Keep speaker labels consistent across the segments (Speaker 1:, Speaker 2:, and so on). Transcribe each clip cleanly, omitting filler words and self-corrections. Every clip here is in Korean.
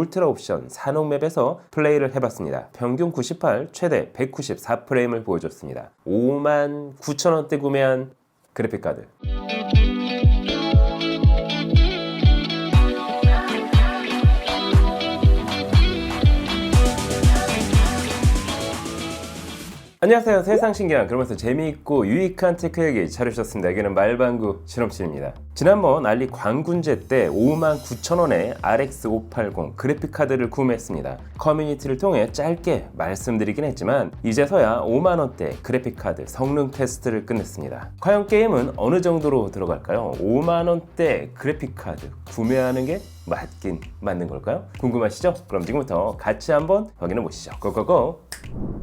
Speaker 1: 울트라 옵션 산옥 맵에서 플레이를 해봤습니다. 평균 98, 최대 194프레임을 보여줬습니다. 59,000원대 구매한 그래픽카드. 안녕하세요. 세상 신기한 그러면서 재미있고 유익한 테크 얘기 차려주셨습니다. 여기는 말방구 실험실입니다. 지난번 알리 광군제 때 59,000원에 RX 580 그래픽카드를 구매했습니다. 커뮤니티를 통해 짧게 말씀드리긴 했지만 이제서야 5만원대 그래픽카드 성능 테스트를 끝냈습니다. 과연 게임은 어느 정도로 들어갈까요? 5만원대 그래픽카드 구매하는 게 맞긴 맞는 걸까요? 궁금하시죠? 그럼 지금부터 같이 한번 확인해 보시죠. 고고고!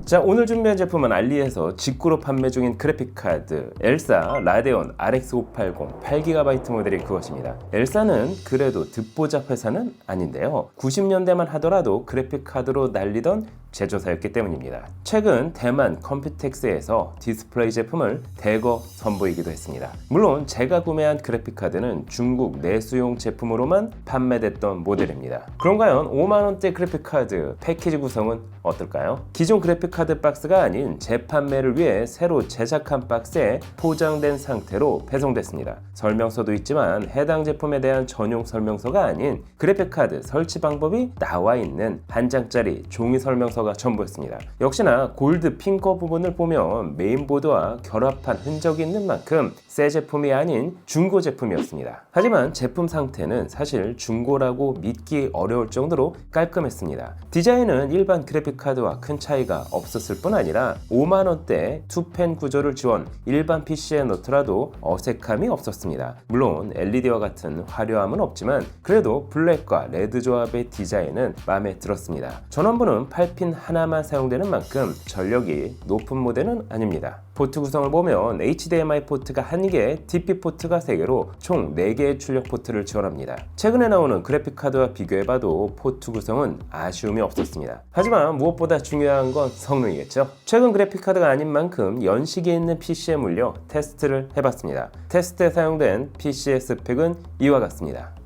Speaker 1: 자, 오늘 준비한 제품은 알리에서 직구로 판매 중인 그래픽카드 엘사 라데온 RX 580 8GB 모델이 그것입니다. 엘사는 그래도 듣보잡 회사는 아닌데요. 90년대만 하더라도 그래픽카드로 날리던 제조사였기 때문입니다. 최근 대만 컴퓨텍스에서 디스플레이 제품을 대거 선보이기도 했습니다. 물론 제가 구매한 그래픽카드는 중국 내수용 제품으로만 판매됐던 모델입니다. 그럼 과연 5만원대 그래픽카드 패키지 구성은 어떨까요? 기존 그래픽카드 박스가 아닌 재판매를 위해 새로 제작한 박스에 포장된 상태로 배송됐습니다. 설명서도 있지만 해당 제품에 대한 전용 설명서가 아닌 그래픽카드 설치 방법이 나와 있는 한 장짜리 종이 설명서가 전부였습니다. 역시나 골드 핑거 부분을 보면 메인보드와 결합한 흔적이 있는 만큼 새 제품이 아닌 중고 제품이었습니다. 하지만 제품 상태는 사실 중고라고 믿기 어려울 정도로 깔끔했습니다. 디자인은 일반 그래픽카드와 큰 차이가 없었을 뿐 아니라 5만원대 투펜 구조를 지원 일반 PC에 넣더라도 어색함이 없었습니다. 물론 LED와 같은 화려함은 없지만 그래도 블랙과 레드 조합의 디자인은 마음에 들었습니다. 전원부는 8핀 하나만 사용되는 만큼 전력이 높은 모델은 아닙니다. 포트 구성을 보면 HDMI 포트가 1개, DP 포트가 3개로 총 4개의 출력 포트를 지원합니다. 최근에 나오는 그래픽카드와 비교해봐도 포트 구성은 아쉬움이 없었습니다. 하지만 무엇보다 중요한 건 성능이겠죠. 최근 그래픽카드가 아닌 만큼 연식이 있는 PC에 물려 테스트를 해봤습니다. 테스트에 사용된 PC의 스펙은 이와 같습니다.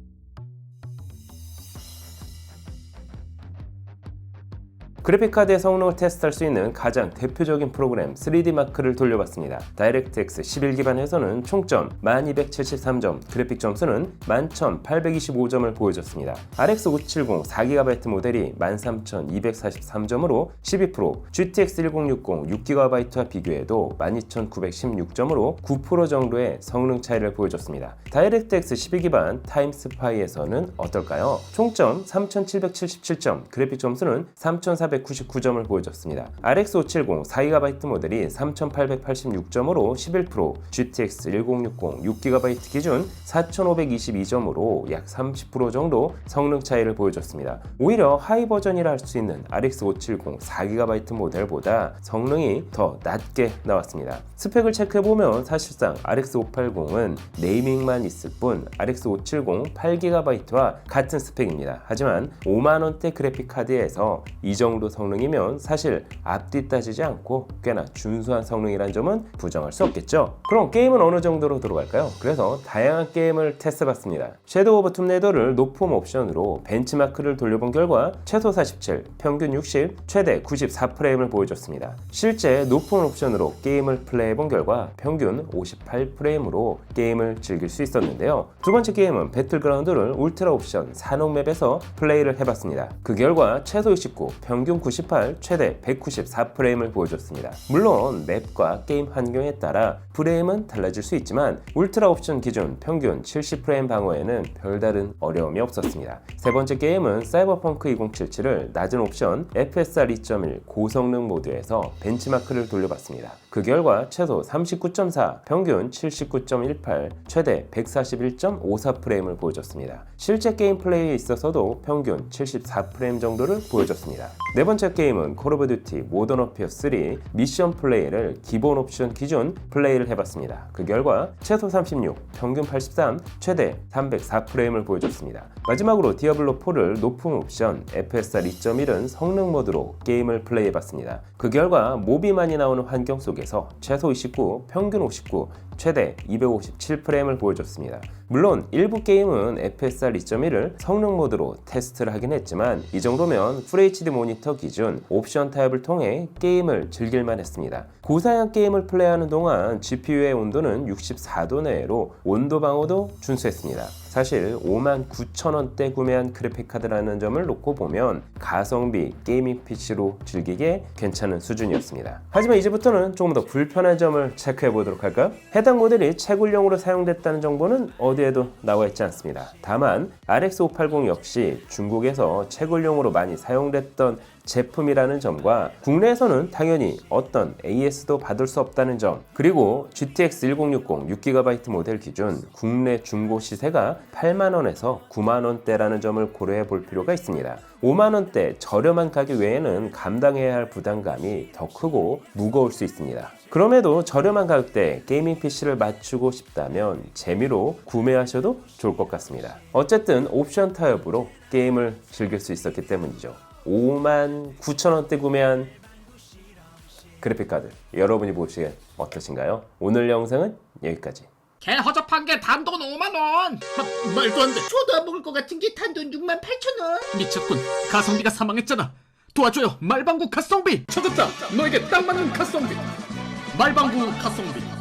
Speaker 1: 그래픽카드의 성능을 테스트할 수 있는 가장 대표적인 프로그램 3D마크를 돌려봤습니다. 다이렉트X 11기반에서는 총점 1273점, 그래픽 점수는 11,825점을 보여줬습니다. RX 570 4GB 모델이 13,243점으로 12%, GTX 1060 6GB와 비교해도 12,916점으로 9% 정도의 성능 차이를 보여줬습니다. 다이렉트X 12기반 타임스파이에서는 어떨까요? 총점 3,777점, 그래픽 점수는 3,499점을 보여줬습니다. RX 570 4GB 모델이 3,886점으로 11%, GTX 1060 6GB 기준 4,522점으로 약 30% 정도 성능 차이를 보여줬습니다. 오히려 하이 버전이라 할 수 있는 RX 570 4GB 모델보다 성능이 더 낮게 나왔습니다. 스펙을 체크해보면 사실상 RX 580은 네이밍만 있을 뿐 RX 570 8GB와 같은 스펙입니다. 하지만 5만원대 그래픽카드에서 이 정도 성능이면 사실 앞뒤 따지지 않고 꽤나 준수한 성능이란 점은 부정할 수 없겠죠. 그럼 게임은 어느 정도로 들어갈까요? 그래서 다양한 게임을 테스트해봤습니다. 섀도우 오브 툼레이더를 높음 옵션으로 벤치마크를 돌려본 결과 최소 47, 평균 60, 최대 94프레임을 보여줬습니다. 실제 높은 옵션으로 게임을 플레이해본 결과 평균 58프레임으로 게임을 즐길 수 있었는데요. 두 번째 게임은 배틀그라운드를 울트라 옵션 산옥 맵에서 플레이를 해봤습니다. 그 결과 최소 29, 평균 98, 최대 194프레임을 보여줬습니다. 물론 맵과 게임 환경에 따라 프레임은 달라질 수 있지만 울트라 옵션 기준 평균 70프레임 방어에는 별다른 어려움이 없었습니다. 세 번째 게임은 사이버펑크 2077을 낮은 옵션 FSR 2.1 고성능 모드에서 벤치마크를 돌려봤습니다. 그 결과 최소 39.4, 평균 79.18, 최대 141.54프레임을 보여줬습니다. 실제 게임 플레이에 있어서도 평균 74프레임 정도를 보여줬습니다. 네 번째 게임은 콜 오브 듀티 모던 워페어 3 미션 플레이를 기본 옵션 기준 플레이를 해봤습니다. 그 결과 최소 36, 평균 83, 최대 304프레임을 보여줬습니다. 마지막으로 디아블로 4를 높은 옵션 FSR 2.1은 성능 모드로 게임을 플레이해봤습니다. 그 결과 몹이 많이 나오는 환경 속에서 최소 29, 평균 59, 최대 257프레임을 보여줬습니다. 물론 일부 게임은 FSR 2.1을 성능 모드로 테스트를 하긴 했지만 이 정도면 FHD 모니터 기준 옵션 타협을 통해 게임을 즐길만 했습니다. 고사양 게임을 플레이하는 동안 GPU의 온도는 64도 내외로 온도 방어도 준수했습니다. 사실 59,000원대 구매한 그래픽카드라는 점을 놓고 보면 가성비 게이밍 PC로 즐기기에 괜찮은 수준이었습니다. 하지만 이제부터는 조금 더 불편한 점을 체크해 보도록 할까요? 해당 모델이 채굴용으로 사용됐다는 정보는 어디에도 나와 있지 않습니다. 다만 RX 580 역시 중국에서 채굴용으로 많이 사용됐던 제품이라는 점과 국내에서는 당연히 어떤 AS도 받을 수 없다는 점, 그리고 GTX 1060 6GB 모델 기준 국내 중고 시세가 8만원에서 9만원대라는 점을 고려해 볼 필요가 있습니다. 5만원대 저렴한 가격 외에는 감당해야 할 부담감이 더 크고 무거울 수 있습니다. 그럼에도 저렴한 가격대에 게이밍 PC를 맞추고 싶다면 재미로 구매하셔도 좋을 것 같습니다. 어쨌든 옵션 타협으로 게임을 즐길 수 있었기 때문이죠. 59,000원대 구매한 그래픽카드 여러분이 보시기에 어떠신가요? 오늘 영상은 여기까지.
Speaker 2: 개 허접한 게 단돈 5만원.
Speaker 3: 말도 안 돼. 줘도 안 먹을 것 같은 게 단돈 68,000원.
Speaker 2: 미쳤군. 가성비가 사망했잖아. 도와줘요. 말방구 가성비. 찾았다. 너에게 딱 맞는 가성비. 말방구 가성비.